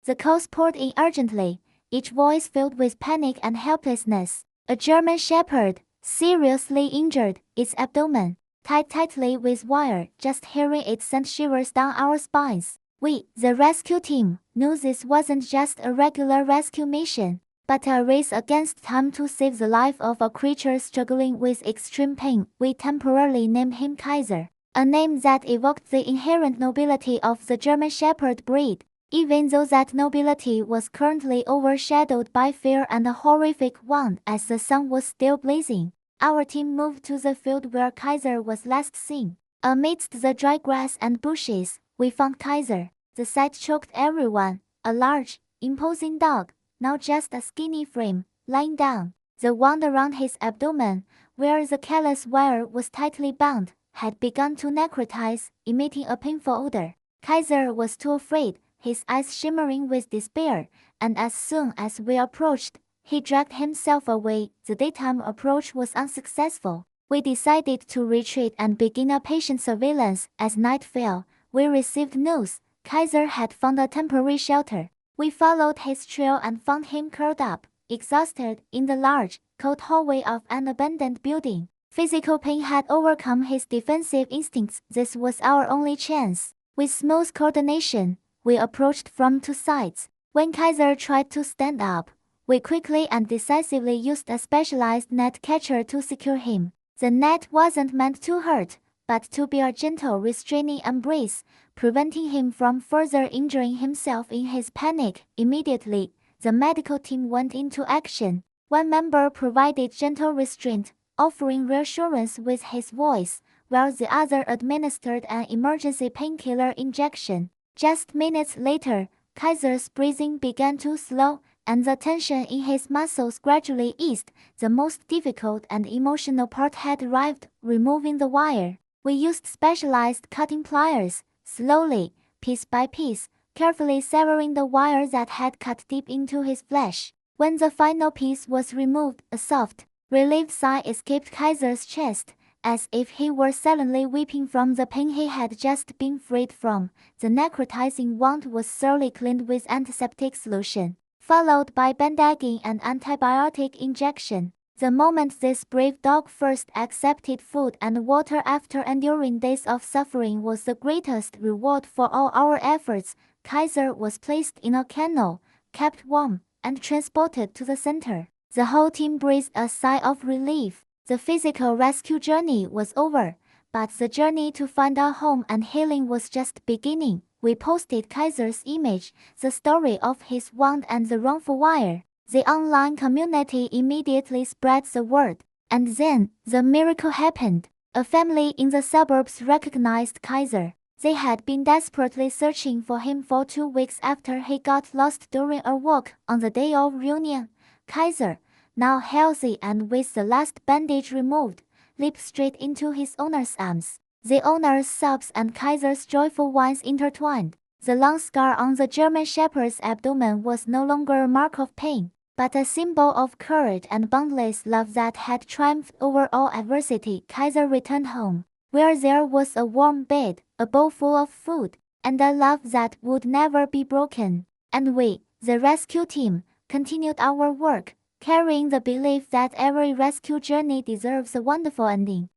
The calls poured in urgently, each voice filled with panic and helplessness. A German shepherd, seriously injured, its abdomen tied tightly with wire. Just hearing it sent shivers down our spines. We, the rescue team, knew this wasn't just a regular rescue mission, but a race against time to save the life of a creature struggling with extreme pain. We temporarily named him Kaiser, a name that evoked the inherent nobility of the German Shepherd breed, even though that nobility was currently overshadowed by fear and a horrific wound. As the sun was still blazing, our team moved to the field where Kaiser was last seen. Amidst the dry grass and bushes, we found Kaiser. The sight shocked everyone. A large, imposing dog, now just a skinny frame, lying down. The wound around his abdomen, where the callous wire was tightly bound, had begun to necrotize, emitting a painful odor. Kaiser was too afraid, his eyes shimmering with despair, and as soon as we approached, he dragged himself away. The daytime approach was unsuccessful. We decided to retreat and begin a patient surveillance. As night fell, we received news Kaiser had found a temporary shelter. We followed his trail and found him curled up, exhausted, in the large, cold hallway of an abandoned building. Physical pain had overcome his defensive instincts. This was our only chance. With smooth coordination, we approached from two sides. When Kaiser tried to stand up, we quickly and decisively used a specialized net catcher to secure him. The net wasn't meant to hurt, but to be a gentle restraining embrace, preventing him from further injuring himself in his panic. Immediately, the medical team went into action. One member provided gentle restraint, offering reassurance with his voice, while the other administered an emergency painkiller injection. Just minutes later, Kaiser's breathing began to slow, and the tension in his muscles gradually eased. The most difficult and emotional part had arrived, removing the wire. We used specialized cutting pliers, slowly, piece by piece, carefully severing the wire that had cut deep into his flesh. When the final piece was removed, a soft, relieved sigh escaped Kaiser's chest, as if he were silently weeping from the pain he had just been freed from. The necrotizing wound was thoroughly cleaned with antiseptic solution, followed by bandaging and antibiotic injection. The moment this brave dog first accepted food and water after enduring days of suffering was the greatest reward for all our efforts. Kaiser was placed in a kennel, kept warm, and transported to the center. The whole team breathed a sigh of relief. The physical rescue journey was over, but the journey to find a home and healing was just beginning. We posted Kaiser's image, the story of his wound and the wrongful wire. The online community immediately spread the word, and then, the miracle happened. A family in the suburbs recognized Kaiser. They had been desperately searching for him for 2 weeks after he got lost during a walk. On the day of reunion, Kaiser, now healthy and with the last bandage removed, leaped straight into his owner's arms. The owner's sobs and Kaiser's joyful whines intertwined. The long scar on the German Shepherd's abdomen was no longer a mark of pain, but a symbol of courage and boundless love that had triumphed over all adversity. Kaiser returned home, where there was a warm bed, a bowl full of food, and a love that would never be broken. And we, the rescue team, continued our work, carrying the belief that every rescue journey deserves a wonderful ending.